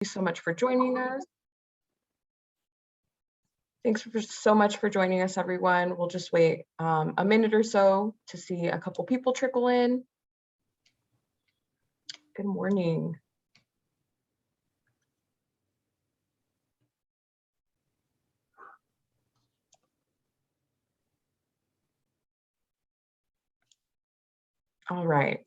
you so much for joining us. So much for joining us, everyone. We'll just wait a minute or so to see a couple people trickle in. Good morning. All right.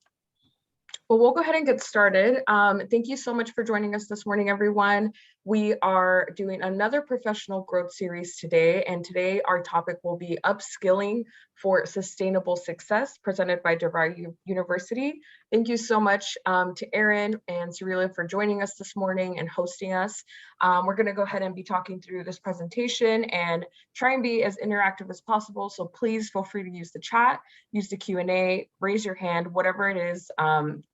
Well, we'll go ahead and get started. Thank you so much for joining us this morning, everyone. We are doing another professional growth series today, and today our topic will be Upskilling for Sustainable Success, presented by DeVry University. Thank you so much to Erin and Cirilla for joining us this morning and hosting us. We're going to go ahead and be talking through this presentation and try and be as interactive as possible, so please feel free to use the chat, use the Q&A, raise your hand, whatever it is,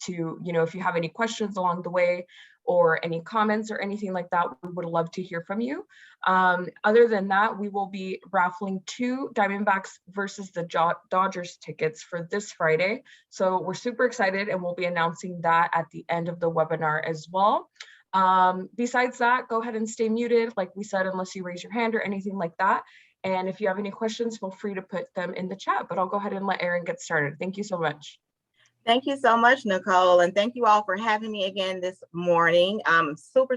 if you have any questions along the way or any comments or anything like that, we would love to hear from you. Other than that, we will be raffling 2 Diamondbacks versus the Dodgers tickets for this Friday. So we're super excited, and we'll be announcing that at the end of the webinar as well. Besides that, go ahead and stay muted, like we said, unless you raise your hand or anything like that. And if you have any questions, feel free to put them in the chat, but I'll go ahead and let Erin get started. Thank you so much. Thank you so much, Nicole, and thank you all for having me again this morning. I'm super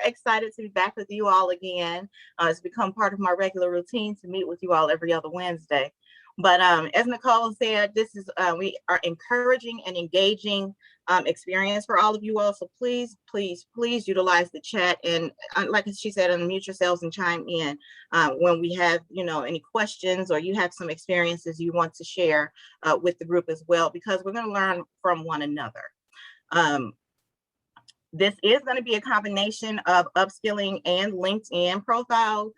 excited to be back with you all again. It's become part of my regular routine to meet with you all every other Wednesday. But as Nicole said, this is we are encouraging and engaging experience for all of you all. So please utilize the chat, and like she said, unmute yourselves and chime in when we have any questions or you have some experiences you want to share with the group as well, because we're going to learn from one another. This is going to be a combination of upskilling and LinkedIn profile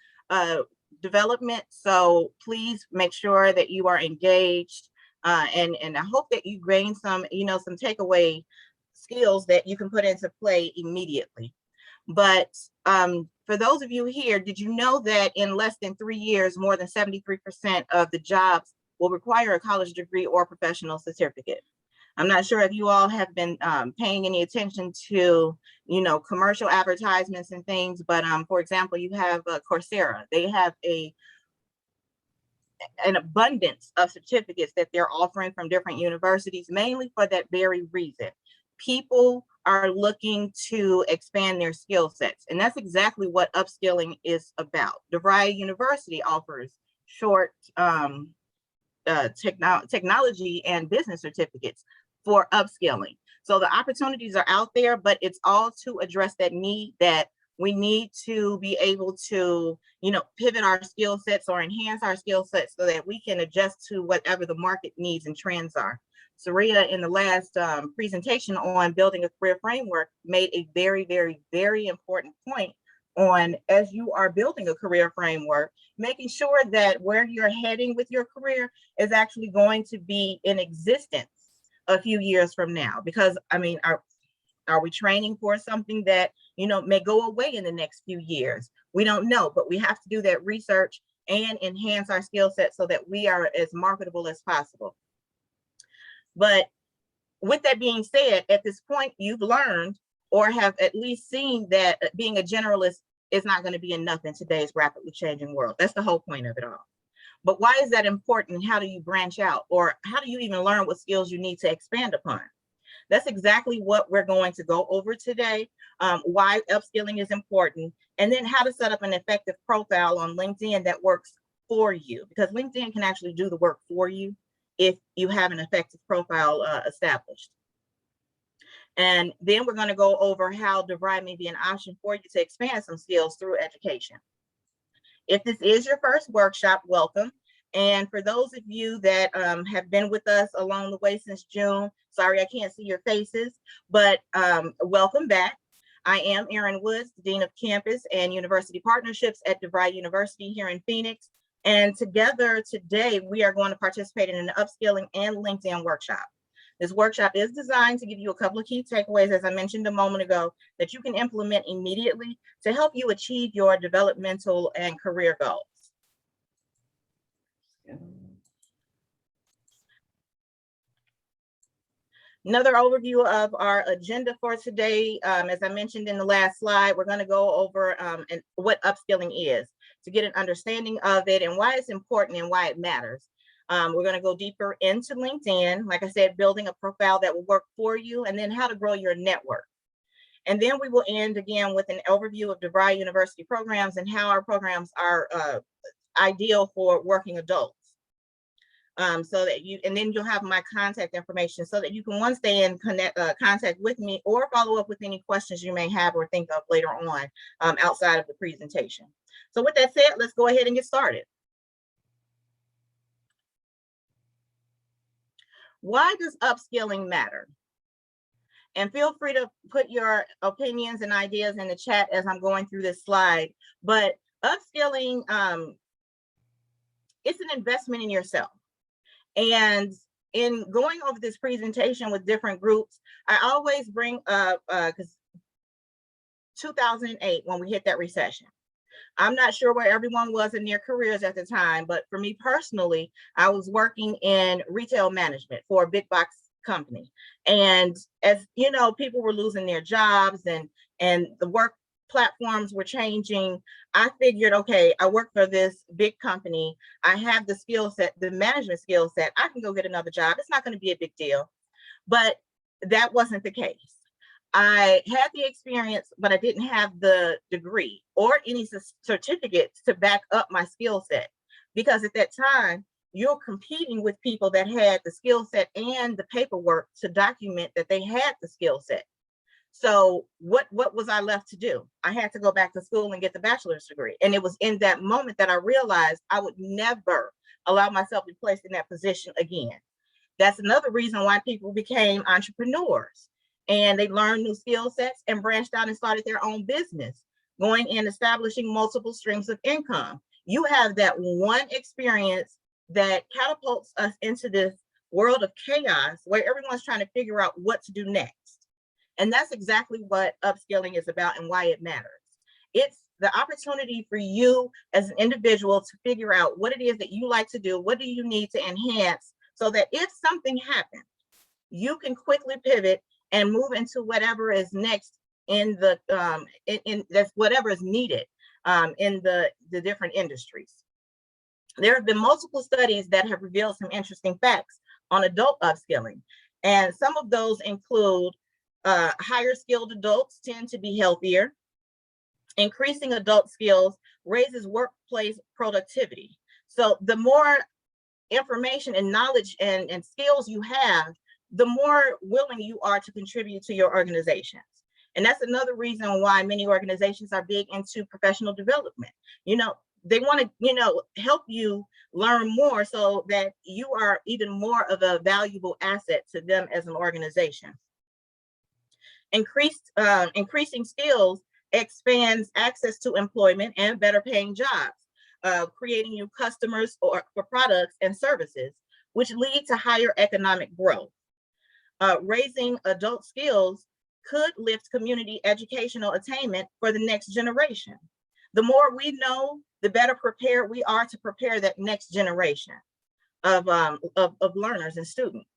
development. So please make sure that you are engaged, and I hope that you gain some takeaway skills that you can put into play immediately. But for those of you here, did you know that in less than 3 years, more than 73% of the jobs will require a college degree or professional certificate? I'm not sure if you all have been paying any attention to, commercial advertisements and things, but for example, you have Coursera. They have an abundance of certificates that they're offering from different universities, mainly for that very reason. People are looking to expand their skill sets, and that's exactly what upskilling is about. DeVry University offers short technology and business certificates for upskilling. So the opportunities are out there, but it's all to address that need that we need to be able to, pivot our skill sets or enhance our skill sets so that we can adjust to whatever the market needs and trends are. Cirilla, in the last presentation on building a career framework, made a very important point on, as you are building a career framework, making sure that where you're heading with your career is actually going to be in existence a few years from now. Because are we training for something that may go away in the next few years? We don't know, but we have to do that research and enhance our skill set so that we are as marketable as possible. But with that being said, at this point, you've learned or have at least seen that being a generalist is not going to be enough in today's rapidly changing world. That's the whole point of it all. But why is that important? How do you branch out? Or how do you even learn what skills you need to expand upon? That's exactly what we're going to go over today, why upskilling is important, and then how to set up an effective profile on LinkedIn that works for you, because LinkedIn can actually do the work for you if you have an effective profile established. And then we're going to go over how DeVry may be an option for you to expand some skills through education. If this is your first workshop, welcome. And for those of you that have been with us along the way since June, sorry I can't see your faces, but welcome back. I am Erin Woods, the Dean of Campus and University Partnerships at DeVry University here in Phoenix. And together today, we are going to participate in an upskilling and LinkedIn workshop. This workshop is designed to give you a couple of key takeaways, as I mentioned a moment ago, that you can implement immediately to help you achieve your developmental and career goals. Another overview of our agenda for today. As I mentioned in the last slide, we're going to go over what upskilling is to get an understanding of it and why it's important and why it matters. We're going to go deeper into LinkedIn, like I said, building a profile that will work for you, and then how to grow your network. And then we will end again with an overview of DeVry University programs and how our programs are ideal for working adults. So that you, and then you'll have my contact information so that you can once stay in contact with me or follow up with any questions you may have or think of later on outside of the presentation. So with that said, let's go ahead and get started. Why does upskilling matter? And feel free to put your opinions and ideas in the chat as I'm going through this slide. But upskilling, it's an investment in yourself. And in going over this presentation with different groups, I always bring up, because 2008, when we hit that recession, I'm not sure where everyone was in their careers at the time, but for me personally, I was working in retail management for a big box company. And as you know, people were losing their jobs and the work platforms were changing. I figured, okay, I work for this big company. I have the skill set, the management skill set. I can go get another job. It's not going to be a big deal. But that wasn't the case. I had the experience, but I didn't have the degree or any certificates to back up my skill set. Because at that time, you're competing with people that had the skill set and the paperwork to document that they had the skill set. So what was I left to do? I had to go back to school and get the bachelor's degree. And it was in that moment that I realized I would never allow myself to be placed in that position again. That's another reason why people became entrepreneurs and they learned new skill sets and branched out and started their own business, going and establishing multiple streams of income. You have that one experience that catapults us into this world of chaos where everyone's trying to figure out what to do next. And that's exactly what upskilling is about and why it matters. It's the opportunity for you as an individual to figure out what it is that you like to do, what do you need to enhance, so that if something happens, you can quickly pivot and move into whatever is next in the that's whatever is needed in the different industries. There have been multiple studies that have revealed some interesting facts on adult upskilling, and some of those include higher skilled adults tend to be healthier. Increasing adult skills raises workplace productivity. So the more information and knowledge and skills you have, the more willing you are to contribute to your organizations. And that's another reason why many organizations are big into professional development. You know, they want to, help you learn more so that you are even more of a valuable asset to them as an organization. Increasing skills expands access to employment and better paying jobs, creating new customers for products and services, which lead to higher economic growth. Raising adult skills could lift community educational attainment for the next generation. The more we know, the better prepared we are to prepare that next generation of learners and students.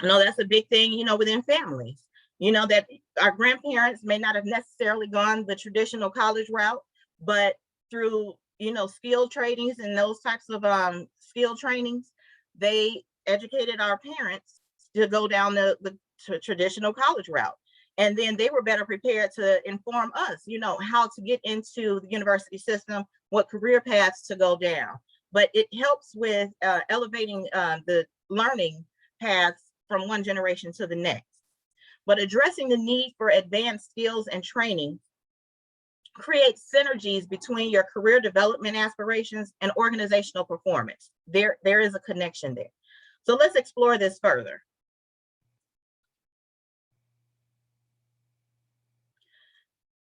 I know that's a big thing, within families. That our grandparents may not have necessarily gone the traditional college route, but through, skill trainings and those types of skill trainings, they educated our parents to go down the traditional college route. And then they were better prepared to inform us, how to get into the university system, what career paths to go down. But it helps with elevating the learning paths from one generation to the next. But addressing the need for advanced skills and training creates synergies between your career development aspirations and organizational performance. There is a connection there. So let's explore this further.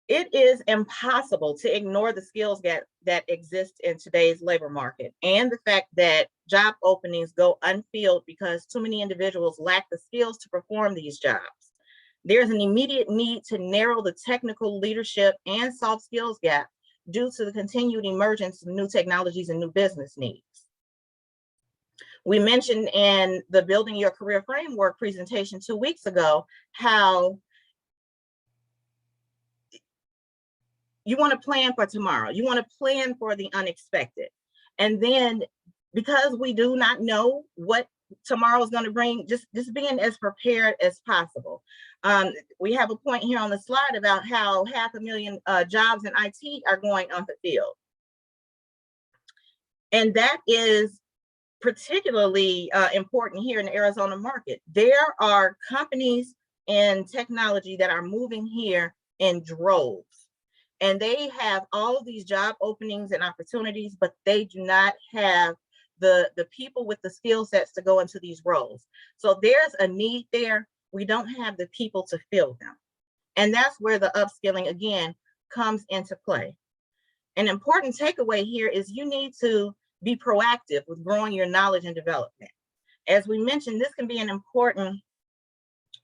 It is impossible to ignore the skills gap that exist in today's labor market and the fact that job openings go unfilled because too many individuals lack the skills to perform these jobs. There's an immediate need to narrow the technical leadership and soft skills gap due to the continued emergence of new technologies and new business needs. We mentioned in the Building Your Career Framework presentation 2 weeks ago how you want to plan for tomorrow. You want to plan for the unexpected. And then because we do not know what tomorrow is going to bring, just being as prepared as possible. We have a point here on the slide about how 500,000 jobs in IT are going on the field. And that is particularly important here in the Arizona market. There are companies in technology that are moving here in droves. And they have all of these job openings and opportunities, but they do not have the people with the skill sets to go into these roles. So there's a need there. We don't have the people to fill them. And that's where the upskilling, again, comes into play. An important takeaway here is you need to be proactive with growing your knowledge and development. As we mentioned, this can be an important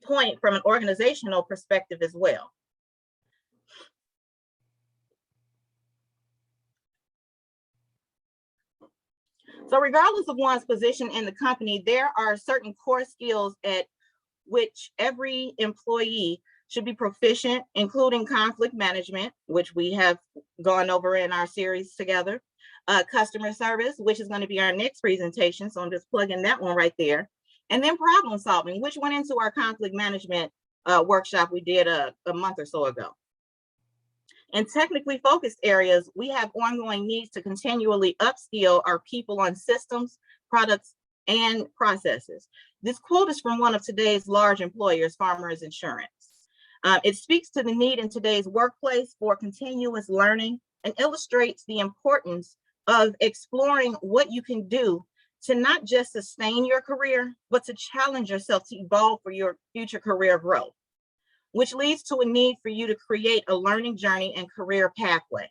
point from an organizational perspective as well. So regardless of one's position in the company, there are certain core skills at which every employee should be proficient, including conflict management, which we have gone over in our series together, customer service, which is going to be our next presentation. So I'm just plugging that one right there. And then problem solving, which went into our conflict management workshop we did a month or so ago. In technically focused areas, we have ongoing needs to continually upskill our people on systems, products, and processes. This quote is from one of today's large employers, Farmers Insurance. It speaks to the need in today's workplace for continuous learning and illustrates the importance of exploring what you can do to not just sustain your career, but to challenge yourself to evolve for your future career growth, which leads to a need for you to create a learning journey and career pathway.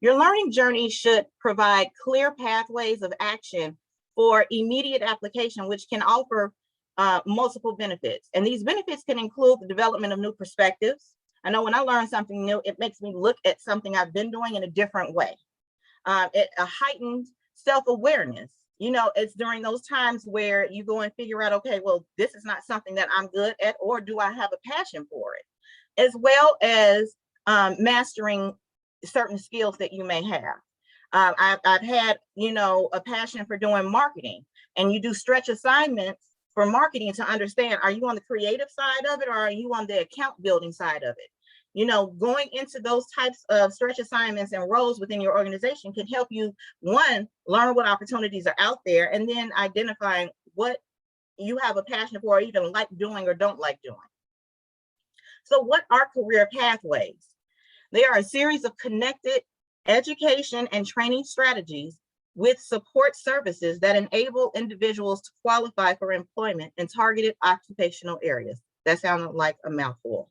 Your learning journey should provide clear pathways of action for immediate application, which can offer multiple benefits. And these benefits can include the development of new perspectives. I know when I learn something new, it makes me look at something I've been doing in a different way. A heightened self-awareness. You know, it's during those times where you go and figure out, okay, well, this is not something that I'm good at, or do I have a passion for it? As well as mastering certain skills that you may have. I've had, you know, a passion for doing marketing, and you do stretch assignments for marketing to understand, are you on the creative side of it, or are you on the account building side of it? You know, going into those types of stretch assignments and roles within your organization can help you, one, learn what opportunities are out there, and then identifying what you have a passion for, or even like doing or don't like doing. So what are career pathways? They are a series of connected education and training strategies with support services that enable individuals to qualify for employment in targeted occupational areas. That sounded like a mouthful.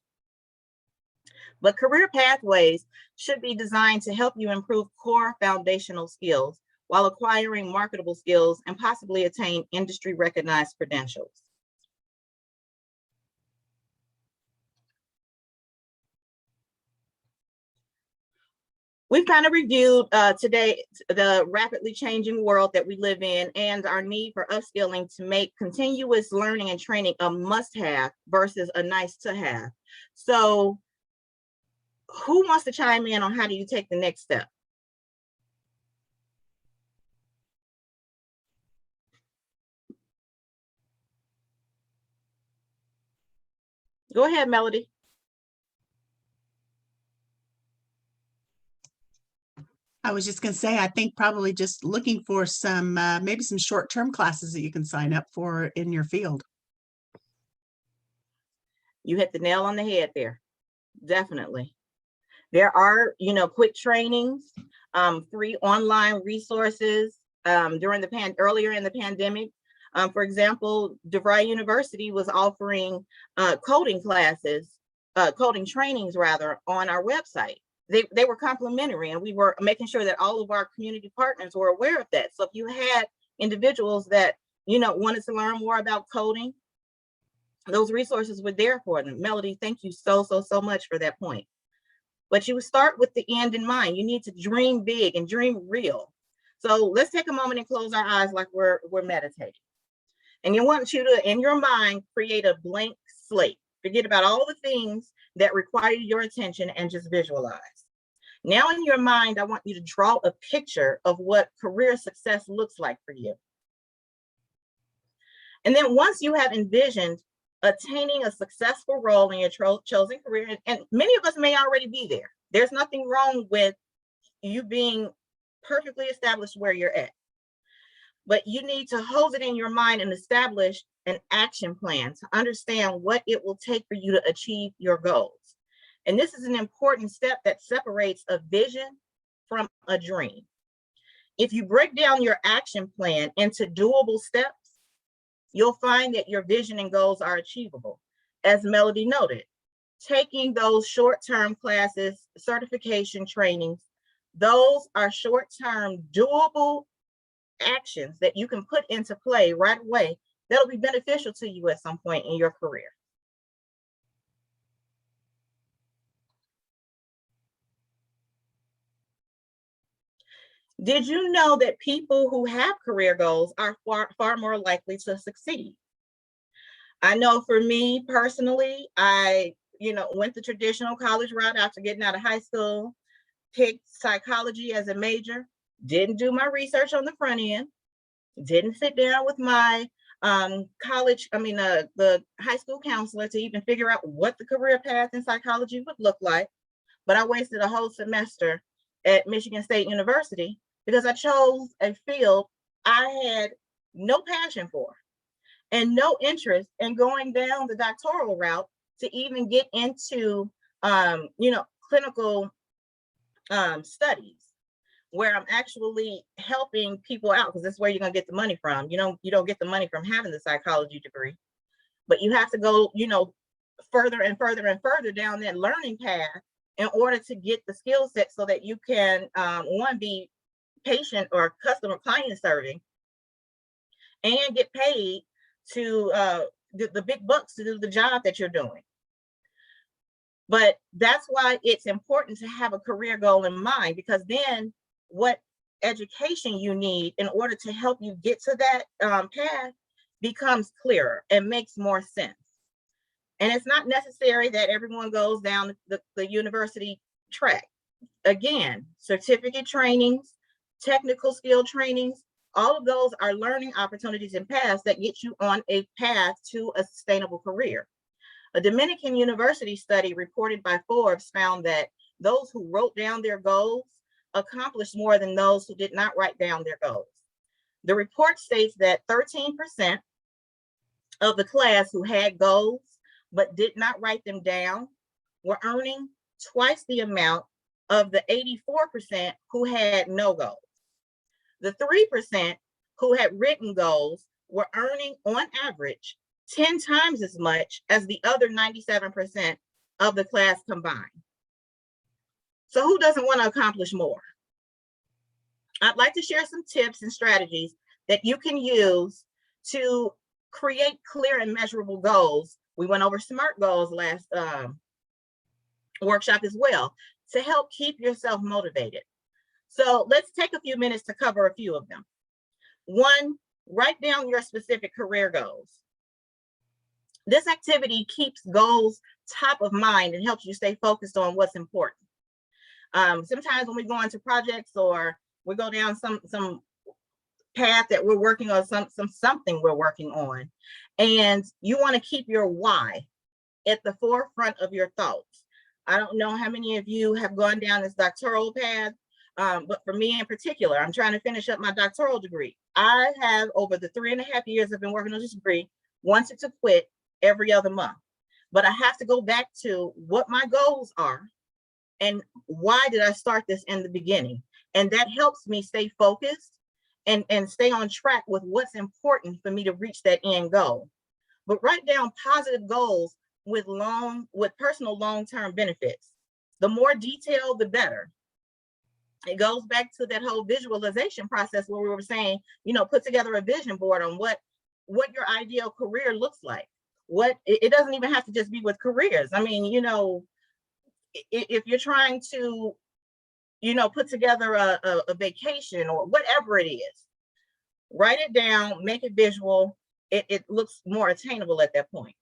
But career pathways should be designed to help you improve core foundational skills while acquiring marketable skills and possibly attain industry recognized credentials. We've kind of reviewed today the rapidly changing world that we live in and our need for upskilling to make continuous learning and training a must-have versus a nice-to-have. So who wants to chime in on how do you take the next step? Go ahead, Melody. I was just going to say, I think probably just looking for some, maybe some short-term classes that you can sign up for in your field. You hit the nail on the head there. Definitely. There are, you know, quick trainings, free online resources earlier in the pandemic. For example, DeVry University was offering coding classes, coding trainings rather, on our website. They were complimentary, and we were making sure that all of our community partners were aware of that. So if you had individuals that, you know, wanted to learn more about coding, those resources were there for them. Melody, thank you so much for that point. but you start with the end in mind. You need to dream big and dream real. So let's take a moment and close our eyes like we're meditating. And you want you to, in your mind, create a blank slate. Forget about all the things that require your attention and just visualize. Now in your mind, I want you to draw a picture of what career success looks like for you. And then once you have envisioned attaining a successful role in your chosen career, and many of us may already be there. There's nothing wrong with you being perfectly established where you're at. But you need to hold it in your mind and establish an action plan to understand what it will take for you to achieve your goals. And this is an important step that separates a vision from a dream. If you break down your action plan into doable steps, you'll find that your vision and goals are achievable. As Melody noted, taking those short-term classes, certification trainings, those are short-term doable actions that you can put into play right away that'll be beneficial to you at some point in your career. Did you know that people who have career goals are far more likely to succeed? I know for me personally, I went the traditional college route after getting out of high school, picked psychology as a major, didn't do my research on the front end, didn't sit down with my the high school counselor to even figure out what the career path in psychology would look like. But I wasted a whole semester at Michigan State University because I chose a field I had no passion for and no interest in going down the doctoral route to even get into clinical studies, where I'm actually helping people out, because that's where you're gonna get the money from. You don't get the money from having the psychology degree, but you have to go, further and further and further down that learning path in order to get the skill set so that you can, one, be patient or customer client serving and get paid to the big bucks to do the job that you're doing. But that's why it's important to have a career goal in mind, because then what education you need in order to help you get to that path becomes clearer and makes more sense. And it's not necessary that everyone goes down the university track. Again, certificate trainings, technical skill trainings, all of those are learning opportunities and paths that get you on a path to a sustainable career. A Dominican university study reported by Forbes found that those who wrote down their goals accomplished more than those who did not write down their goals. The report states that 13% of the class who had goals but did not write them down were earning twice the amount of the 84% who had no goals. The 3% who had written goals were earning on average 10 times as much as the other 97% of the class combined. So who doesn't want to accomplish more? I'd like to share some tips and strategies that you can use to create clear and measurable goals. We went over SMART goals last workshop as well, to help keep yourself motivated. So let's take a few minutes to cover a few of them. One, write down your specific career goals. This activity keeps goals top of mind and helps you stay focused on what's important. Sometimes when we go into projects or we go down some path that we're working on, something we're working on, and you want to keep your why at the forefront of your thoughts. I don't know how many of you have gone down this doctoral path, but for me in particular, I'm trying to finish up my doctoral degree. I have, over the 3.5 years I've been working on this degree, wanted to quit every other month. But I have to go back to what my goals are and why did I start this in the beginning. And that helps me stay focused and stay on track with what's important for me to reach that end goal. But write down positive goals with personal long-term benefits. The more detailed, the better. It goes back to that whole visualization process where we were saying, put together a vision board on what your ideal career looks like. It doesn't even have to just be with careers. I mean, if you're trying to, put together a vacation or whatever it is, write it down, make it visual. It looks more attainable at that point.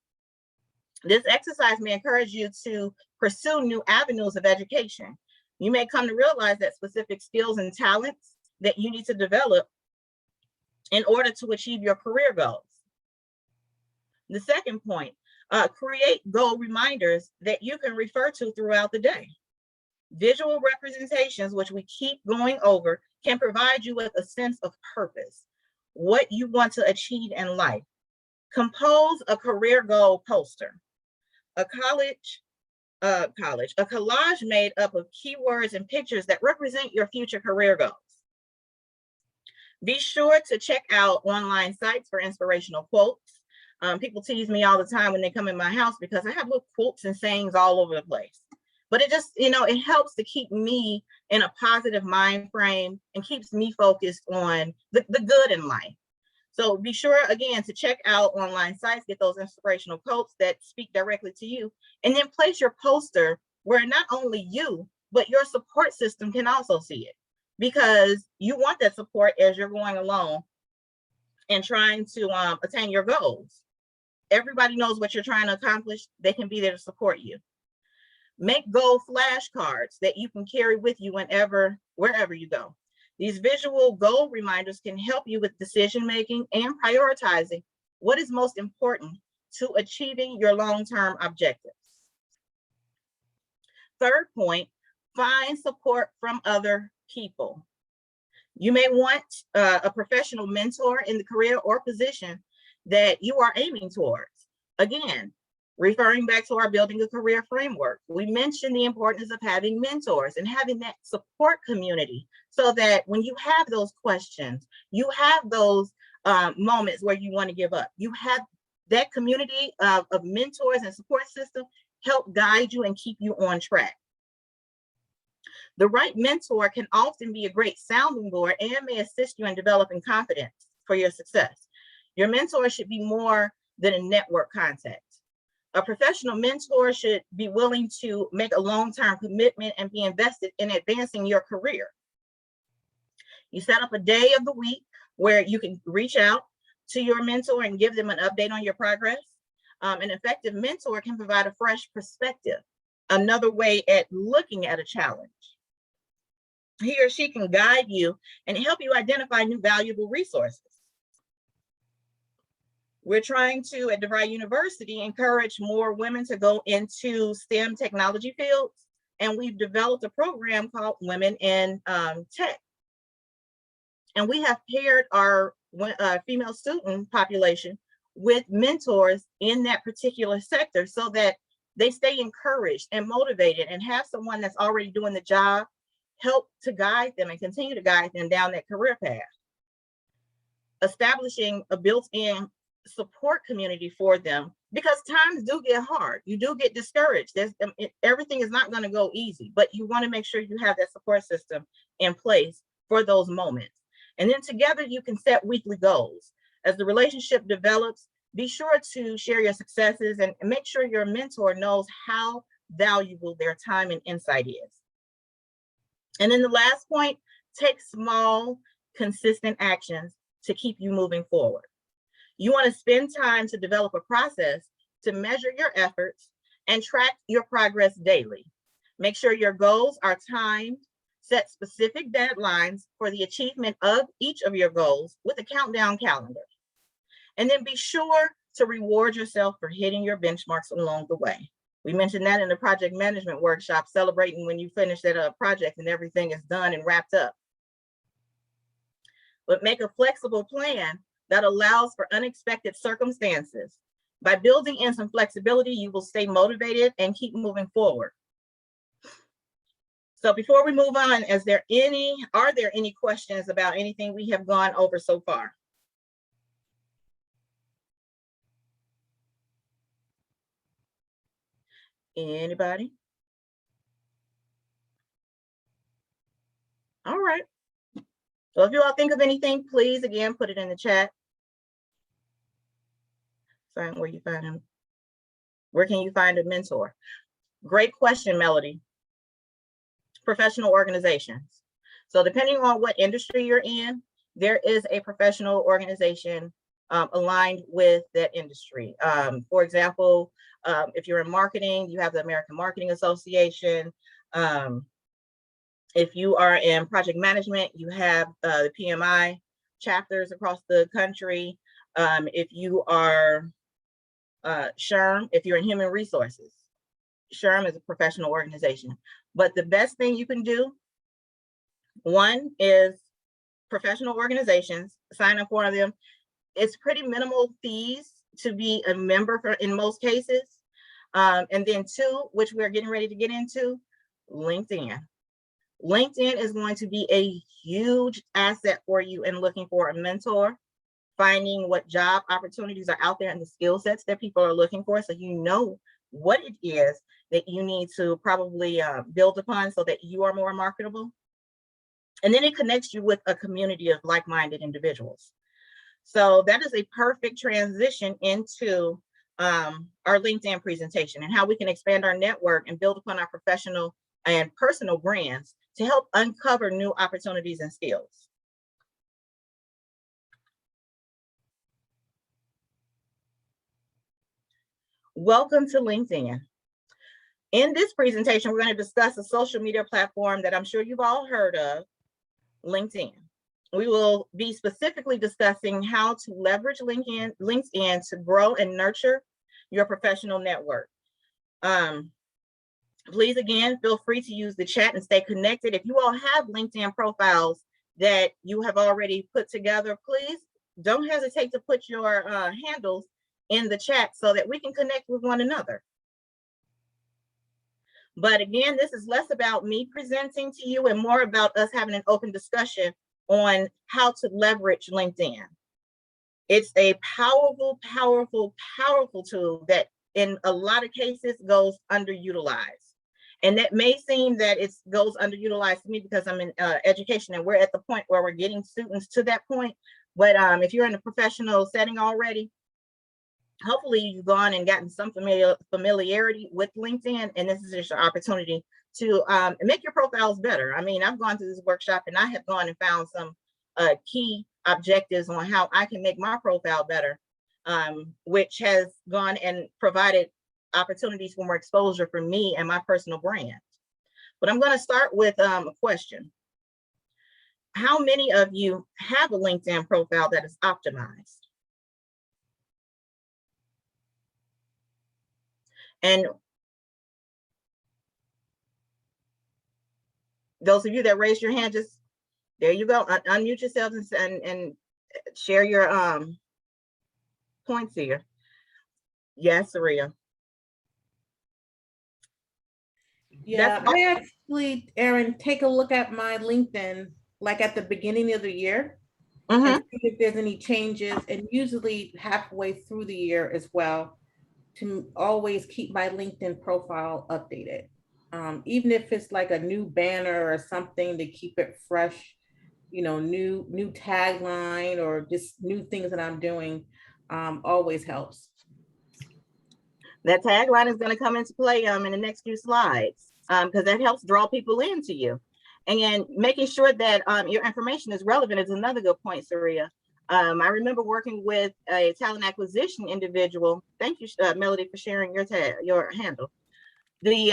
This exercise may encourage you to pursue new avenues of education. You may come to realize that specific skills and talents that you need to develop in order to achieve your career goals. The second point, create goal reminders that you can refer to throughout the day. Visual representations, which we keep going over, can provide you with a sense of purpose, what you want to achieve in life. Compose a career goal poster. A collage made up of keywords and pictures that represent your future career goals. Be sure to check out online sites for inspirational quotes. People tease me all the time when they come in my house because I have little quotes and sayings all over the place. But it just, it helps to keep me in a positive mind frame and keeps me focused on the good in life. So be sure, again, to check out online sites, get those inspirational quotes that speak directly to you, and then place your poster where not only you, but your support system can also see it, because you want that support as you're going along and trying to attain your goals. Everybody knows what you're trying to accomplish. They can be there to support you. Make goal flashcards that you can carry with you wherever you go. These visual goal reminders can help you with decision-making and prioritizing what is most important to achieving your long-term objectives. Third point, find support from other people. You may want a professional mentor in the career or position that you are aiming towards. Again, referring back to our building a career framework, we mentioned the importance of having mentors and having that support community so that when you have those questions, you have those moments where you want to give up, you have that community of mentors and support system help guide you and keep you on track. The right mentor can often be a great sounding board and may assist you in developing confidence for your success. Your mentor should be more than a network contact. A professional mentor should be willing to make a long-term commitment and be invested in advancing your career. You set up a day of the week where you can reach out to your mentor and give them an update on your progress. An effective mentor can provide a fresh perspective, another way at looking at a challenge. He or she can guide you and help you identify new valuable resources. We're trying to, at DeVry University, encourage more women to go into STEM technology fields, and we've developed a program called Women in Tech. And we have paired our female student population with mentors in that particular sector so that they stay encouraged and motivated and have someone that's already doing the job help to guide them and continue to guide them down that career path. Establishing a built-in support community for them, because times do get hard. You do get discouraged. Everything is not going to go easy, but you want to make sure you have that support system in place for those moments. And then together you can set weekly goals. As the relationship develops, be sure to share your successes and make sure your mentor knows how valuable their time and insight is. And then the last point, take small, consistent actions to keep you moving forward. You want to spend time to develop a process to measure your efforts and track your progress daily. Make sure your goals are timed, set specific deadlines for the achievement of each of your goals with a countdown calendar. And then be sure to reward yourself for hitting your benchmarks along the way. We mentioned that in the project management workshop, celebrating when you finish that project and everything is done and wrapped up. But make a flexible plan that allows for unexpected circumstances. By building in some flexibility, you will stay motivated and keep moving forward. So before we move on, are there any questions about anything we have gone over so far? Anybody? All right. So if you all think of anything, please, again, put it in the chat. Find where you find them. Where can you find a mentor? Great question, Melody. Professional organizations. So depending on what industry you're in, there is a professional organization aligned with that industry. For example, if you're in marketing, you have the American Marketing Association. If you are in project management, you have the PMI chapters across the country. If you are SHRM, if you're in human resources, SHRM is a professional organization. But the best thing you can do, one is professional organizations, sign up for them. It's pretty minimal fees to be a member in most cases. And then two, which we're getting ready to get into, LinkedIn. LinkedIn is going to be a huge asset for you in looking for a mentor, finding what job opportunities are out there and the skill sets that people are looking for, so you know what it is that you need to probably build upon so that you are more marketable. And then it connects you with a community of like-minded individuals. So that is a perfect transition into our LinkedIn presentation and how we can expand our network and build upon our professional and personal brands to help uncover new opportunities and skills. Welcome to LinkedIn. In this presentation, we're going to discuss a social media platform that I'm sure you've all heard of, LinkedIn. We will be specifically discussing how to leverage LinkedIn to grow and nurture your professional network. Please, again, feel free to use the chat and stay connected. If you all have LinkedIn profiles that you have already put together, please don't hesitate to put your handles in the chat so that we can connect with one another. But again, this is less about me presenting to you and more about us having an open discussion on how to leverage LinkedIn. It's a powerful, powerful, powerful tool that in a lot of cases goes underutilized. And that may seem that it goes underutilized to me because I'm in education and we're at the point where we're getting students to that point. But if you're in a professional setting already, hopefully you've gone and gotten some familiarity with LinkedIn, and this is just your opportunity to make your profiles better. I mean, I've gone through this workshop and I have gone and found some key objectives on how I can make my profile better, which has gone and provided opportunities for more exposure for me and my personal brand. But I'm going to start with a question. How many of you have a LinkedIn profile that is optimized? And those of you that raised your hand, just there you go, unmute yourselves and share your points here. Yes, Saria. Yeah, I actually, Erin, take a look at my LinkedIn, like at the beginning of the year, and see if there's any changes, and usually halfway through the year as well, to always keep my LinkedIn profile updated. Even if it's like a new banner or something to keep it fresh, you know, new tagline or just new things that I'm doing, always helps. That tagline is going to come into play in the next few slides because that helps draw people into you. And making sure that your information is relevant is another good point, Saria. I remember working with a talent acquisition individual. Thank you, Melody, for sharing your handle. The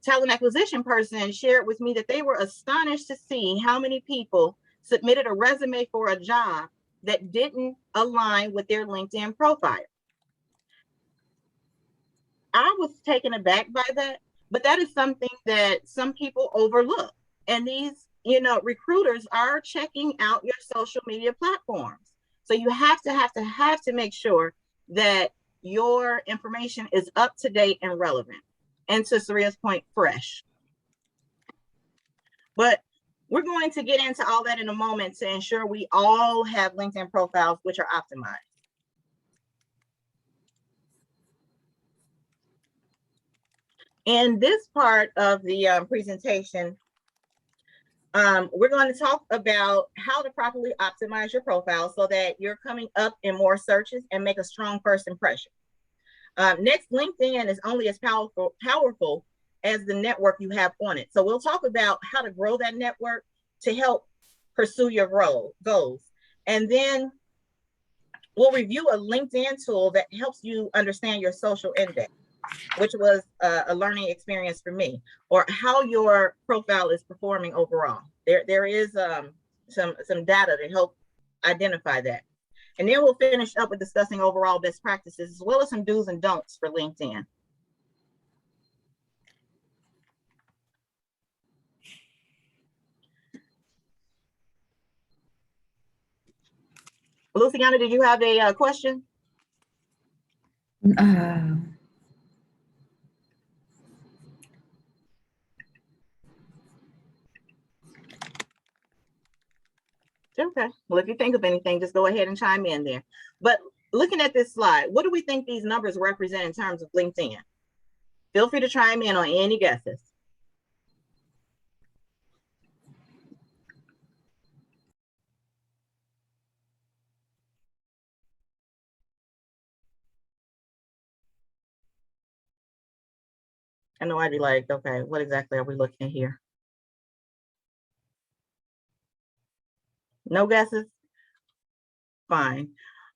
talent acquisition person shared with me that they were astonished to see how many people submitted a resume for a job that didn't align with their LinkedIn profile. I was taken aback by that, but that is something that some people overlook. And these, recruiters are checking out your social media platforms. So you have to make sure that your information is up to date and relevant. And to Saria's point, fresh. But we're going to get into all that in a moment to ensure we all have LinkedIn profiles which are optimized. In this part of the presentation, we're going to talk about how to properly optimize your profile so that you're coming up in more searches and make a strong first impression. Next, LinkedIn is only as powerful as the network you have on it. So we'll talk about how to grow that network to help pursue your goals. And then we'll review a LinkedIn tool that helps you understand your social index, which was a learning experience for me, or how your profile is performing overall. There is some data to help identify that. And then we'll finish up with discussing overall best practices, as well as some do's and don'ts for LinkedIn. Luciana, did you have a question? Okay, well, if you think of anything, just go ahead and chime in there. But looking at this slide, what do we think these numbers represent in terms of LinkedIn? Feel free to chime in on any guesses. I know I'd be like, okay, what exactly are we looking at here? No guesses? Fine.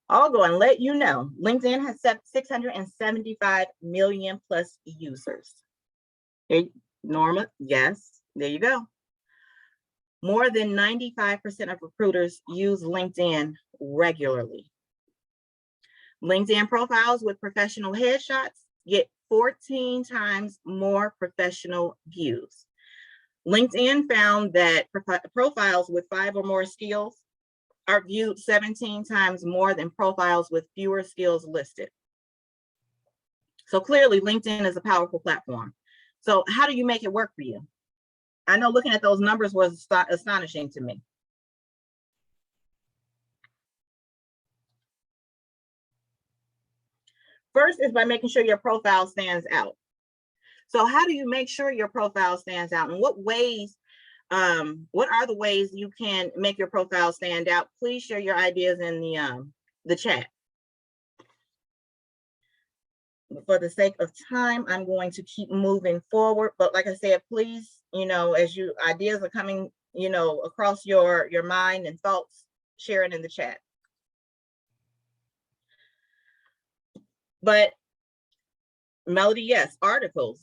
I'll go and let you know. LinkedIn has 675 million plus users. Hey, Norma, yes, there you go. More than 95% of recruiters use LinkedIn regularly. LinkedIn profiles with professional headshots get 14 times more professional views. LinkedIn found that profiles with 5 or more skills are viewed 17 times more than profiles with fewer skills listed. So clearly LinkedIn is a powerful platform. So how do you make it work for you? I know looking at those numbers was astonishing to me. First is by making sure your profile stands out. So how do you make sure your profile stands out? And what ways, what are the ways you can make your profile stand out? Please share your ideas in the chat. For the sake of time, I'm going to keep moving forward. But like I said, please, as you ideas are coming, across your mind and thoughts, share it in the chat. But Melody, yes, articles.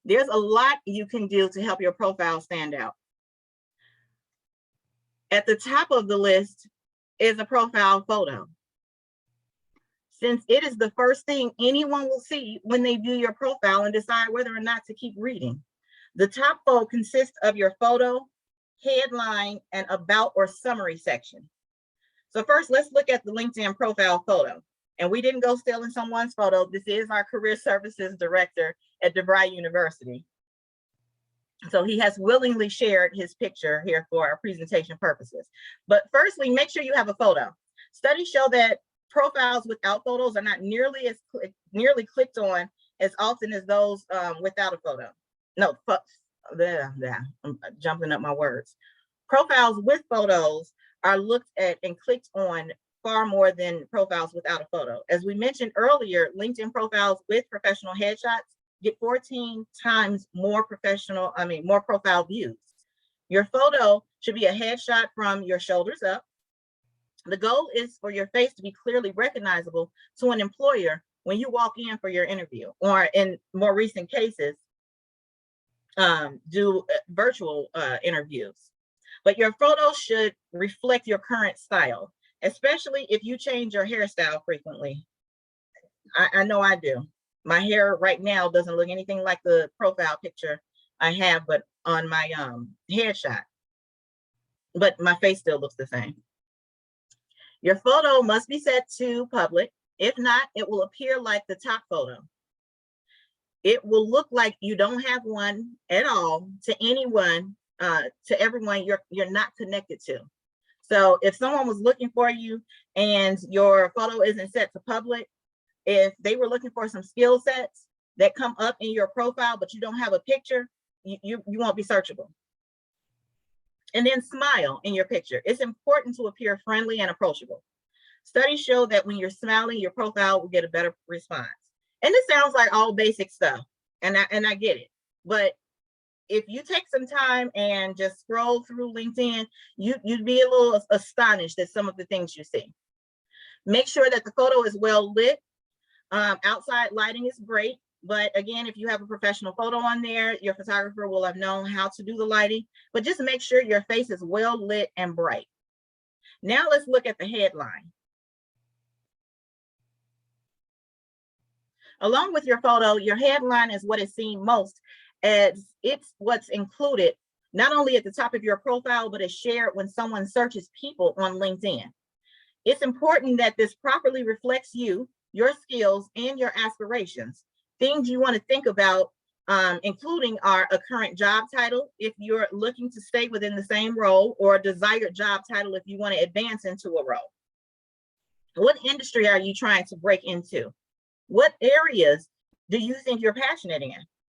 There's a lot you can do to help your profile stand out. At the top of the list is a profile photo. Since it is the first thing anyone will see when they view your profile and decide whether or not to keep reading. The top fold consists of your photo, headline, and about or summary section. So first, let's look at the LinkedIn profile photo. And we didn't go stealing someone's photo. This is our career services director at DeVry University. So he has willingly shared his picture here for our presentation purposes. But firstly, make sure you have a photo. Studies show that profiles without photos are not nearly clicked on as often as those without a photo. No, I'm jumping up my words. Profiles with photos are looked at and clicked on far more than profiles without a photo. As we mentioned earlier, LinkedIn profiles with professional headshots get 14 times more more profile views. Your photo should be a headshot from your shoulders up. The goal is for your face to be clearly recognizable to an employer when you walk in for your interview, or in more recent cases, do virtual interviews. But your photo should reflect your current style, especially if you change your hairstyle frequently. I know I do. My hair right now doesn't look anything like the profile picture I have, but on my headshot. But my face still looks the same. Your photo must be set to public. If not, it will appear like the top photo. It will look like you don't have one at all to anyone, to everyone you're not connected to. So if someone was looking for you and your photo isn't set to public, if they were looking for some skill sets that come up in your profile, but you don't have a picture, you won't be searchable. And then smile in your picture. It's important to appear friendly and approachable. Studies show that when you're smiling, your profile will get a better response. And this sounds like all basic stuff, and I get it. but if you take some time and just scroll through LinkedIn, you'd be a little astonished at some of the things you see. Make sure that the photo is well lit. Outside lighting is great, but again, if you have a professional photo on there, your photographer will have known how to do the lighting, but just make sure your face is well lit and bright. Now let's look at the headline. Along with your photo, your headline is what is seen most, as it's what's included not only at the top of your profile, but is shared when someone searches people on LinkedIn. It's important that this properly reflects you, your skills, and your aspirations. Things you want to think about, including are a current job title if you're looking to stay within the same role, or a desired job title if you want to advance into a role. What industry are you trying to break into? What areas do you think you're passionate in?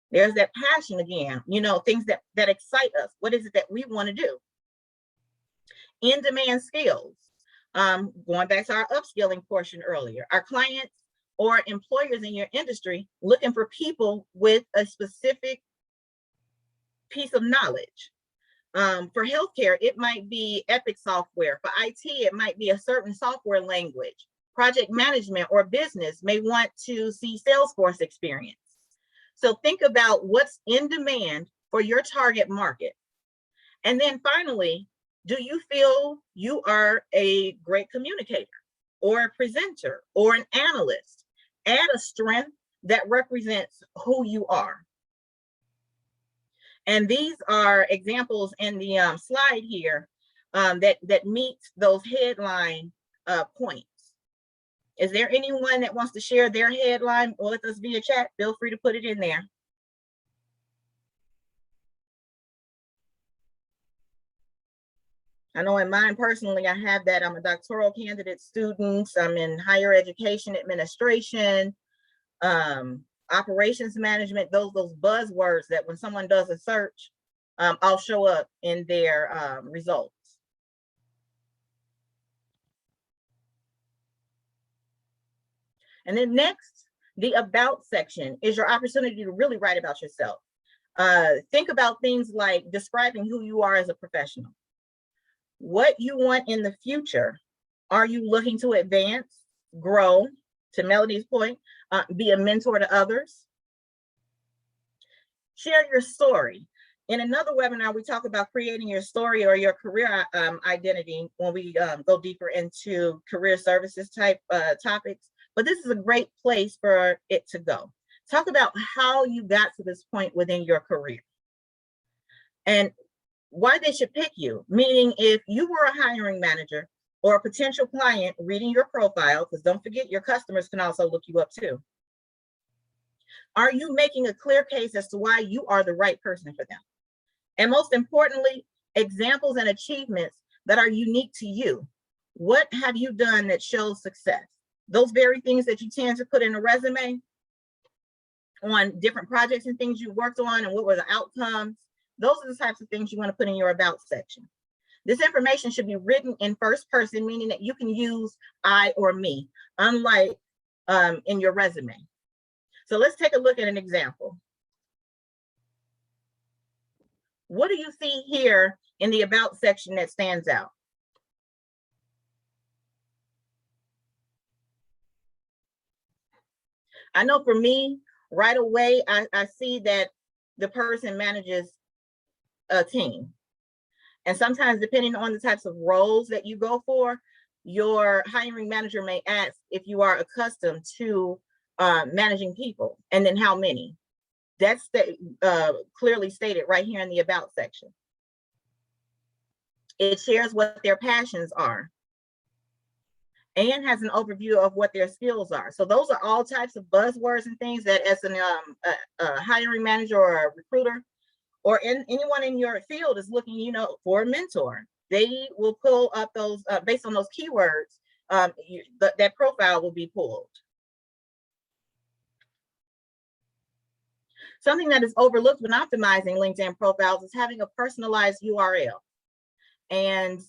There's that passion again, things that excite us. What is it that we want to do? In-demand skills. Going back to our upskilling portion earlier, our clients or employers in your industry looking for people with a specific piece of knowledge. For healthcare, it might be Epic software. For IT, it might be a certain software language. Project management or business may want to see Salesforce experience. So think about what's in demand for your target market. And then finally, do you feel you are a great communicator or a presenter or an analyst? Add a strength that represents who you are. And these are examples in the slide here that meet those headline points. Is there anyone that wants to share their headline with us via chat? Feel free to put it in there. I know in mine personally, I have that I'm a doctoral candidate student. I'm in higher education administration, operations management, those buzzwords that when someone does a search, I'll show up in their results. And then next, the about section is your opportunity to really write about yourself. Think about things like describing who you are as a professional. What you want in the future. Are you looking to advance, grow, to Melody's point, be a mentor to others? Share your story. In another webinar, we talk about creating your story or your career identity when we go deeper into career services type topics. But this is a great place for it to go. Talk about how you got to this point within your career and why they should pick you. Meaning, if you were a hiring manager or a potential client reading your profile, because don't forget your customers can also look you up too. Are you making a clear case as to why you are the right person for them? And most importantly, examples and achievements that are unique to you. What have you done that shows success? Those very things that you tend to put in a resume on different projects and things you worked on and what were the outcomes. Those are the types of things you want to put in your about section. This information should be written in first person, meaning that you can use I or me, unlike in your resume. So let's take a look at an example. What do you see here in the about section that stands out? I know for me, right away, I see that the person manages a team. And sometimes depending on the types of roles that you go for, your hiring manager may ask if you are accustomed to managing people, and then how many. That's clearly stated right here in the about section. It shares what their passions are and has an overview of what their skills are. So those are all types of buzzwords and things that as a hiring manager or a recruiter or anyone in your field is looking, for a mentor. They will pull up those, based on those keywords, that profile will be pulled. Something that is overlooked when optimizing LinkedIn profiles is having a personalized URL. And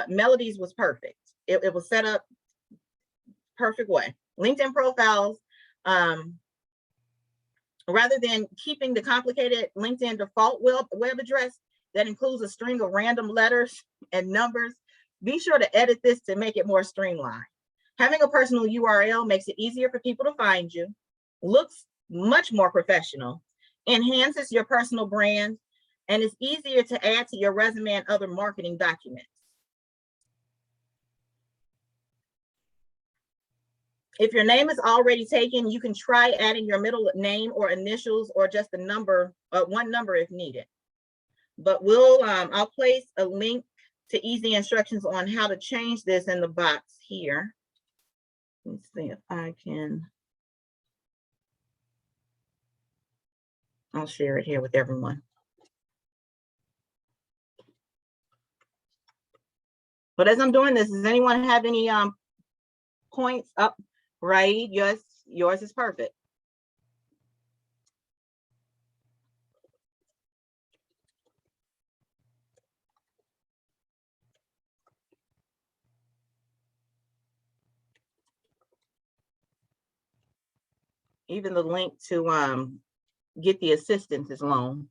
Melody's was perfect. It was set up perfect way. LinkedIn profiles Rather than keeping the complicated LinkedIn default web address that includes a string of random letters and numbers, be sure to edit this to make it more streamlined. Having a personal URL makes it easier for people to find you, looks much more professional, enhances your personal brand, and is easier to add to your resume and other marketing documents. If your name is already taken, you can try adding your middle name or initials or just a number, one number if needed. But I'll place a link to easy instructions on how to change this in the box here. Let's see if I can. I'll share it here with everyone. But as I'm doing this, does anyone have any points up? Right, yes, yours is perfect. Even the link to get the assistance is long.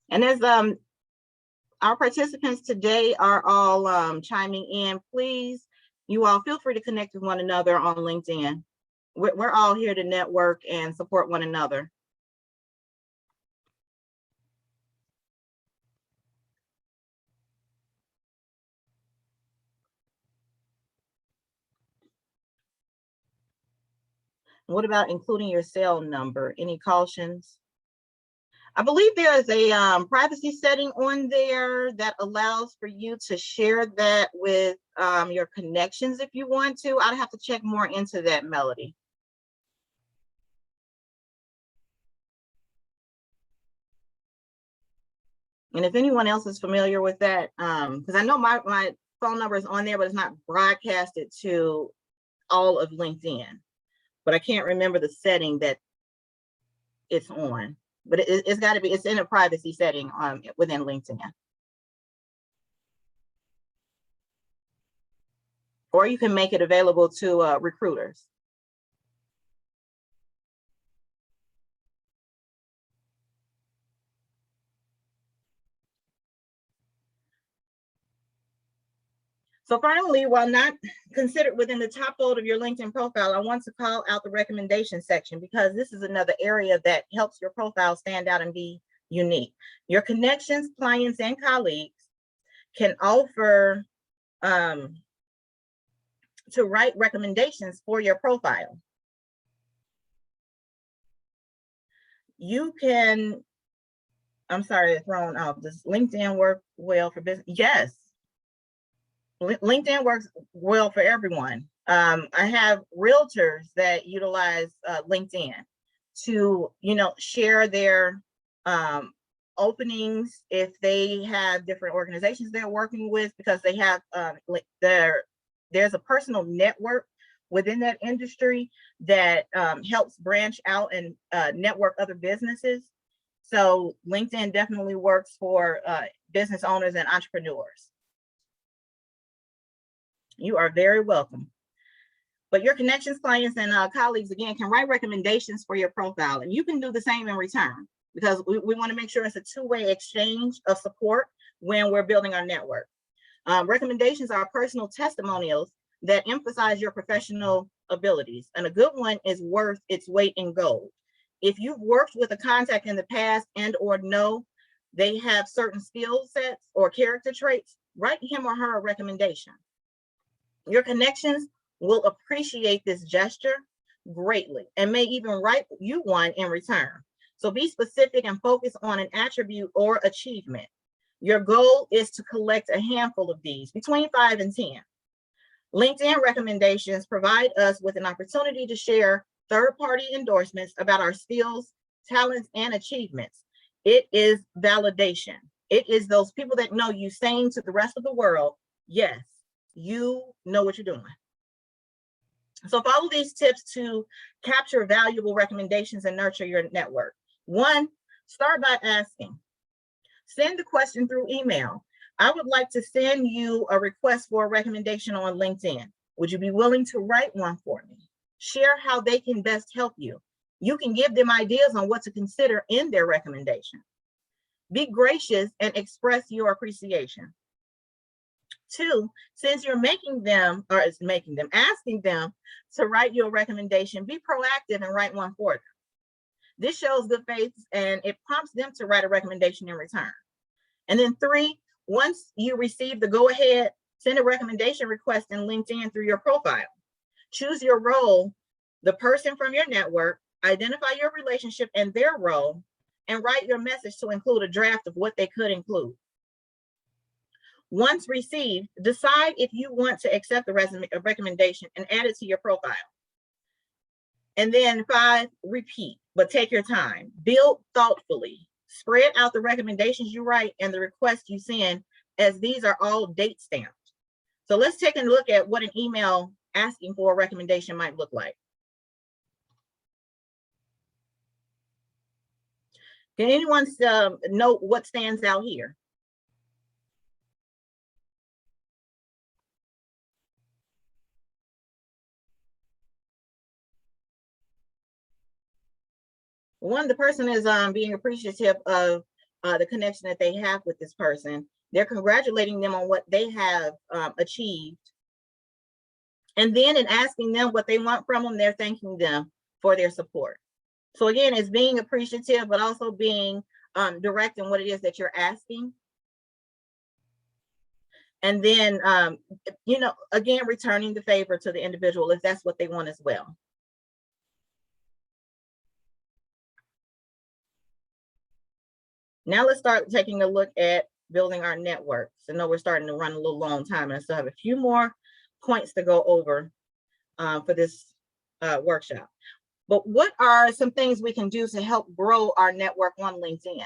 And as our participants today are all chiming in, please, you all feel free to connect with one another on LinkedIn. We're all here to network and support one another. What about including your cell number? Any cautions? I believe there is a privacy setting on there that allows for you to share that with your connections if you want to. I'd have to check more into that, Melody. And if anyone else is familiar with that, because I know my phone number is on there, but it's not broadcasted to all of LinkedIn. But I can't remember the setting that it's on. But it's got to be, it's in a privacy setting within LinkedIn. Or you can make it available to recruiters. So finally, while not considered within the top fold of your LinkedIn profile, I want to call out the recommendation section because this is another area that helps your profile stand out and be unique. Your connections, clients, and colleagues can offer to write recommendations for your profile. You can, I'm sorry, thrown out. Does LinkedIn work well for business? Yes. LinkedIn works well for everyone. I have realtors that utilize LinkedIn to, share their openings if they have different organizations they're working with, because they have there's a personal network within that industry that helps branch out and network other businesses. So LinkedIn definitely works for business owners and entrepreneurs. You are very welcome. But your connections, clients, and colleagues, again, can write recommendations for your profile, and you can do the same in return, because we want to make sure it's a two-way exchange of support when we're building our network. Recommendations are personal testimonials that emphasize your professional abilities, and a good one is worth its weight in gold. If you've worked with a contact in the past and or know they have certain skill sets or character traits, write him or her a recommendation. Your connections will appreciate this gesture greatly and may even write you one in return. So be specific and focus on an attribute or achievement. Your goal is to collect a handful of these, between 5 and 10. LinkedIn recommendations provide us with an opportunity to share third-party endorsements about our skills, talents, and achievements. It is validation. It is those people that know you saying to the rest of the world, yes, you know what you're doing. So follow these tips to capture valuable recommendations and nurture your network. 1, start by asking. Send the question through email. I would like to send you a request for a recommendation on LinkedIn. Would you be willing to write one for me? Share how they can best help you. You can give them ideas on what to consider in their recommendation. Be gracious and express your appreciation. 2, since you're asking them to write your recommendation, be proactive and write one for them. This shows good faith and it prompts them to write a recommendation in return. And then 3, once you receive the go ahead, send a recommendation request in LinkedIn through your profile. Choose your role, the person from your network, identify your relationship and their role, and write your message to include a draft of what they could include. Once received, decide if you want to accept the recommendation and add it to your profile. And then 5, repeat, but take your time. Build thoughtfully. Spread out the recommendations you write and the requests you send, as these are all date stamped. So let's take a look at what an email asking for a recommendation might look like. Can anyone note what stands out here? One, the person is being appreciative of the connection that they have with this person. They're congratulating them on what they have achieved. And then in asking them what they want from them, they're thanking them for their support. So again, it's being appreciative, but also being direct in what it is that you're asking. And then, again, returning the favor to the individual if that's what they want as well. Now let's start taking a look at building our networks. I know we're starting to run a little long time, and I still have a few more points to go over for this workshop. But what are some things we can do to help grow our network on LinkedIn?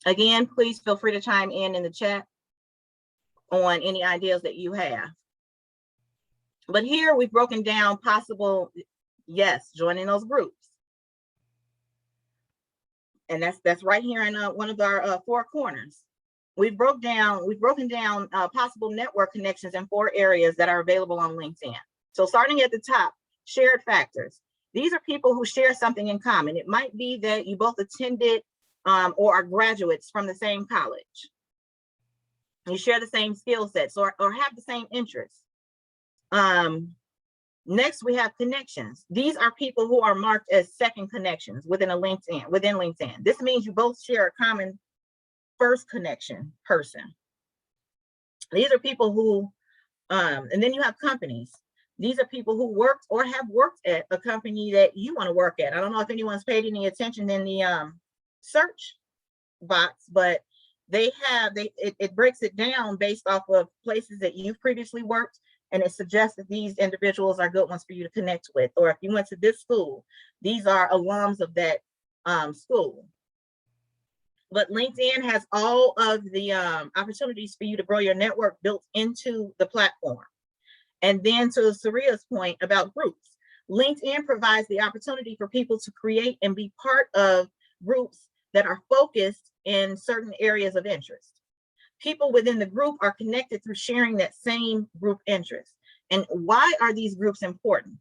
Again, please feel free to chime in the chat on any ideas that you have. But here we've broken down possible, yes, joining those groups. And that's right here in one of our 4 corners. We've broken down possible network connections in 4 areas that are available on LinkedIn. So starting at the top, shared factors. These are people who share something in common. It might be that you both attended or are graduates from the same college. You share the same skill sets or have the same interests. Next, we have connections. These are people who are marked as second connections within LinkedIn. This means you both share a common first connection person. These are people who, and then you have companies. These are people who worked or have worked at a company that you want to work at. I don't know if anyone's paid any attention in the search box, but it breaks it down based off of places that you've previously worked. And it suggests that these individuals are good ones for you to connect with. Or if you went to this school, these are alums of that school. But LinkedIn has all of the opportunities for you to grow your network built into the platform. And then to Saria's point about groups, LinkedIn provides the opportunity for people to create and be part of groups that are focused in certain areas of interest. People within the group are connected through sharing that same group interest. And why are these groups important?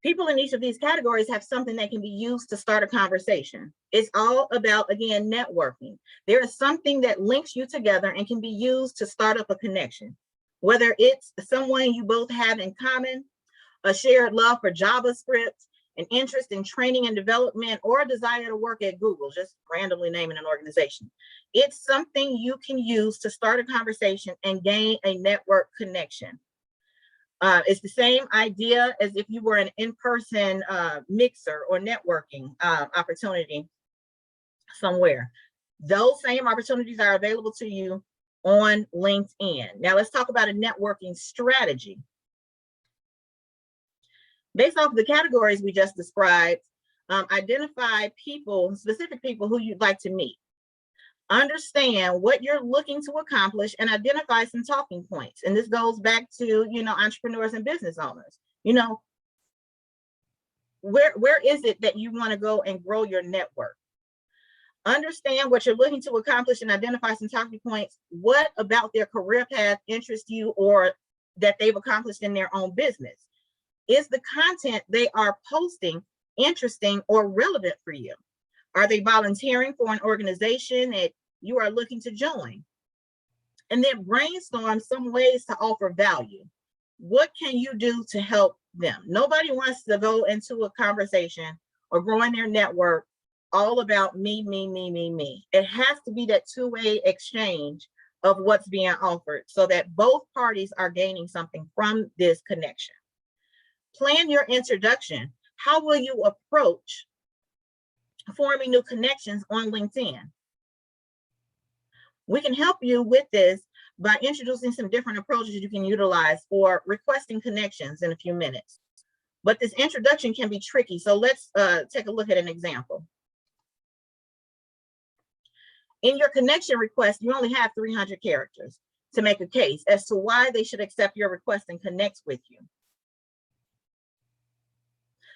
People in each of these categories have something that can be used to start a conversation. It's all about, again, networking. There is something that links you together and can be used to start up a connection. Whether it's someone you both have in common, a shared love for JavaScript, an interest in training and development, or a desire to work at Google, just randomly naming an organization. It's something you can use to start a conversation and gain a network connection. It's the same idea as if you were an in-person mixer or networking opportunity somewhere. Those same opportunities are available to you on LinkedIn. Now let's talk about a networking strategy. Based off of the categories we just described, identify specific people who you'd like to meet. Understand what you're looking to accomplish and identify some talking points. And this goes back to, entrepreneurs and business owners. where is it that you want to go and grow your network? Understand what you're looking to accomplish and identify some talking points. What about their career path interests you or that they've accomplished in their own business? Is the content they are posting interesting or relevant for you? Are they volunteering for an organization that you are looking to join? And then brainstorm some ways to offer value. What can you do to help them? Nobody wants to go into a conversation or growing their network all about me, me, me, me, me. It has to be that two-way exchange of what's being offered so that both parties are gaining something from this connection. Plan your introduction. How will you approach forming new connections on LinkedIn? We can help you with this by introducing some different approaches you can utilize for requesting connections in a few minutes. But this introduction can be tricky. So let's take a look at an example. In your connection request, you only have 300 characters to make a case as to why they should accept your request and connect with you.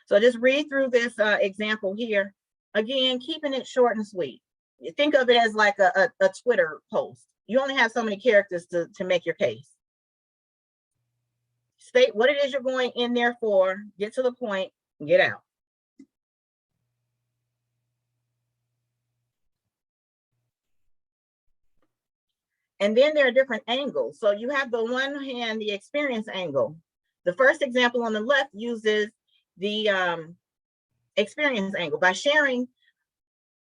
So just read through this example here. Again, keeping it short and sweet. You think of it as like a Twitter post. You only have so many characters to make your case. State what it is you're going in there for, get to the point, and get out. And then there are different angles. So you have the one hand, the experience angle. The first example on the left uses the experience angle by sharing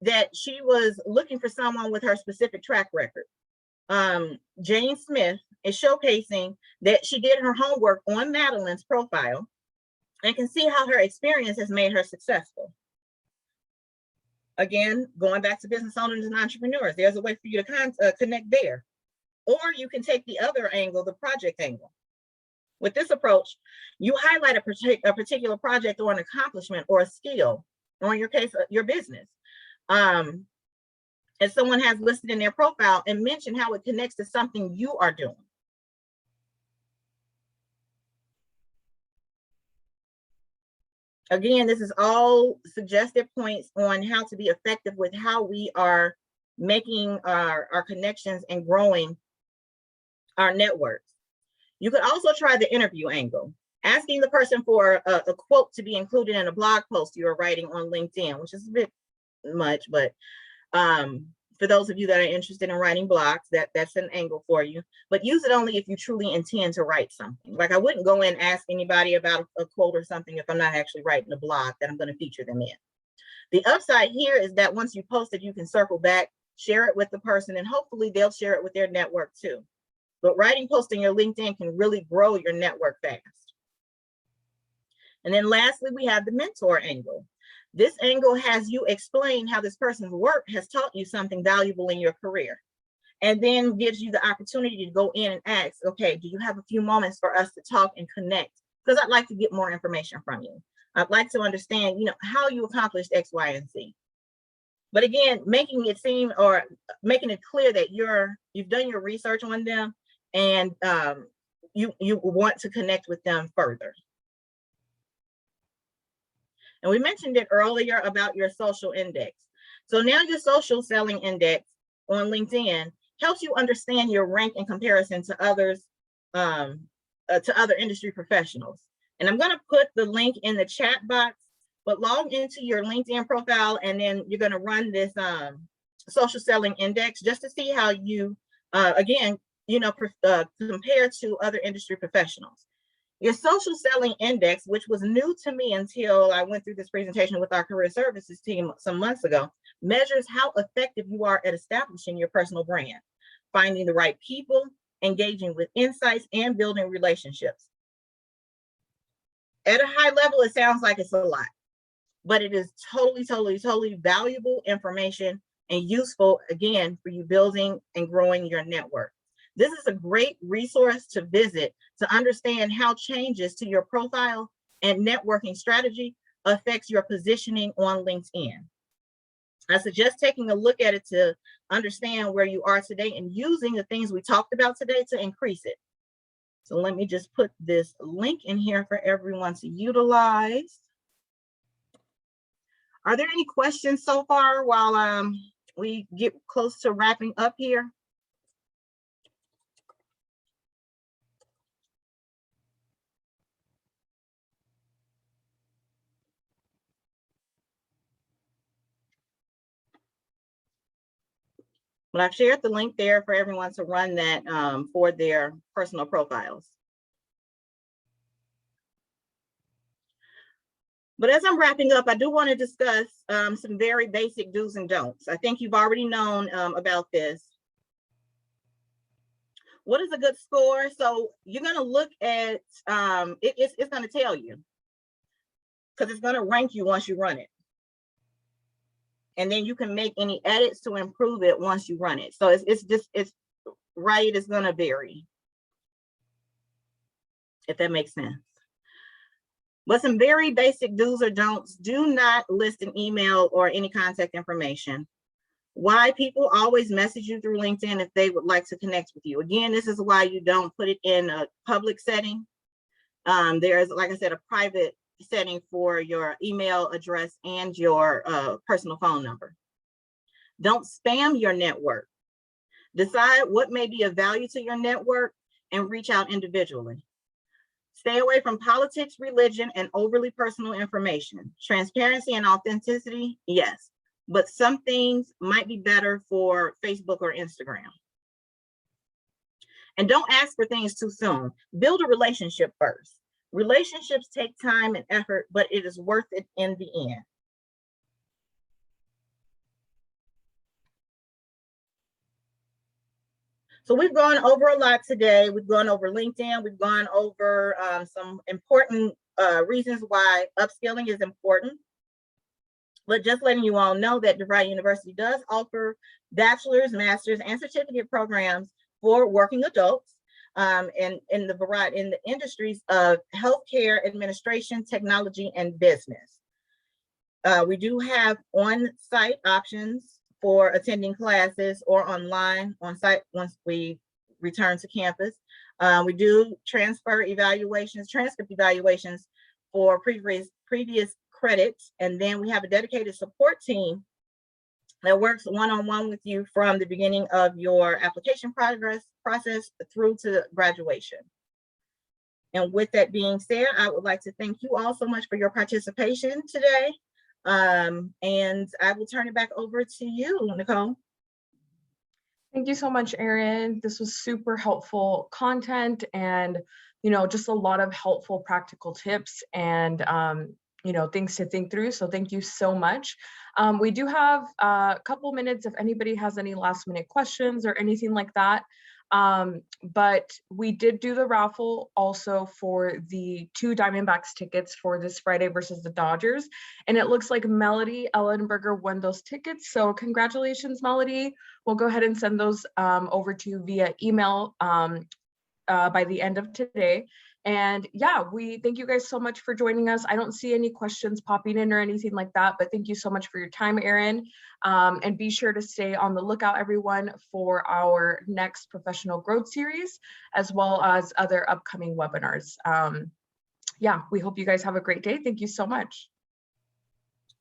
that she was looking for someone with her specific track record. Jane Smith is showcasing that she did her homework on Madeline's profile and can see how her experience has made her successful. Again, going back to business owners and entrepreneurs, there's a way for you to connect there. Or you can take the other angle, the project angle. With this approach, you highlight a particular project or an accomplishment or a skill, or in your case, your business. As someone has listed in their profile, and mention how it connects to something you are doing. Again, this is all suggested points on how to be effective with how we are making our connections and growing our networks. You could also try the interview angle, asking the person for a quote to be included in a blog post you are writing on LinkedIn, which is a bit much, but for those of you that are interested in writing blogs, that's an angle for you. But use it only if you truly intend to write something. Like I wouldn't go and ask anybody about a quote or something if I'm not actually writing a blog that I'm going to feature them in. The upside here is that once you post it, you can circle back, share it with the person, and hopefully they'll share it with their network too. But writing posts on your LinkedIn can really grow your network fast. And then lastly, we have the mentor angle. This angle has you explain how this person's work has taught you something valuable in your career, and then gives you the opportunity to go in and ask, okay, do you have a few moments for us to talk and connect? Because I'd like to get more information from you. I'd like to understand, how you accomplished X, Y, and Z. But again, making it seem or making it clear that you've done your research on them and you want to connect with them further. And we mentioned it earlier about your social index. So now your social selling index on LinkedIn helps you understand your rank in comparison to others, to other industry professionals. And I'm going to put the link in the chat box, but log into your LinkedIn profile, and then you're going to run this social selling index just to see how you, again, compare to other industry professionals. Your social selling index, which was new to me until I went through this presentation with our career services team some months ago, measures how effective you are at establishing your personal brand, finding the right people, engaging with insights, and building relationships. At a high level, it sounds like it's a lot, but it is totally, totally, totally valuable information and useful, again, for you building and growing your network. This is a great resource to visit to understand how changes to your profile and networking strategy affects your positioning on LinkedIn. I suggest taking a look at it to understand where you are today and using the things we talked about today to increase it. So let me just put this link in here for everyone to utilize. Are there any questions so far while we get close to wrapping up here? Well, I've shared the link there for everyone to run that for their personal profiles. But as I'm wrapping up, I do want to discuss some very basic do's and don'ts. I think you've already known about this. What is a good score? So you're going to look at, it's going to tell you, because it's going to rank you once you run it. And then you can make any edits to improve it once you run it. So it's right, it's going to vary, if that makes sense. But some very basic do's or don'ts: do not list an email or any contact information. Why people always message you through LinkedIn if they would like to connect with you. Again, this is why you don't put it in a public setting. There is, like I said, a private setting for your email address and your personal phone number. Don't spam your network. Decide what may be of value to your network and reach out individually. Stay away from politics, religion, and overly personal information. Transparency and authenticity, yes, but some things might be better for Facebook or Instagram. And don't ask for things too soon. Build a relationship first. Relationships take time and effort, but it is worth it in the end. So we've gone over a lot today. We've gone over LinkedIn. We've gone over some important reasons why upskilling is important. But just letting you all know that DeVry University does offer bachelor's, master's, and certificate programs for working adults in the industries of healthcare, administration, technology, and business. We do have on-site options for attending classes or online on-site once we return to campus. We do transcript evaluations for previous credits, and then we have a dedicated support team that works one-on-one with you from the beginning of your application process through to graduation. And with that being said, I would like to thank you all so much for your participation today. And I will turn it back over to you, Nicole. Thank you so much, Erin. This was super helpful content, and just a lot of helpful practical tips and things to think through. So thank you so much. We do have a couple minutes if anybody has any last minute questions or anything like that. But we did do the raffle also for the 2 Diamondbacks tickets for this Friday versus the Dodgers. And it looks like Melody Ellenberger won those tickets. So congratulations, Melody. We'll go ahead and send those over to you via email by the end of today. And yeah, we thank you guys so much for joining us. I don't see any questions popping in or anything like that, but thank you so much for your time, Erin. And be sure to stay on the lookout, everyone, for our next professional growth series, as well as other upcoming webinars. Yeah, we hope you guys have a great day. Thank you so much.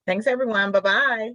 Thanks, everyone. Bye-bye.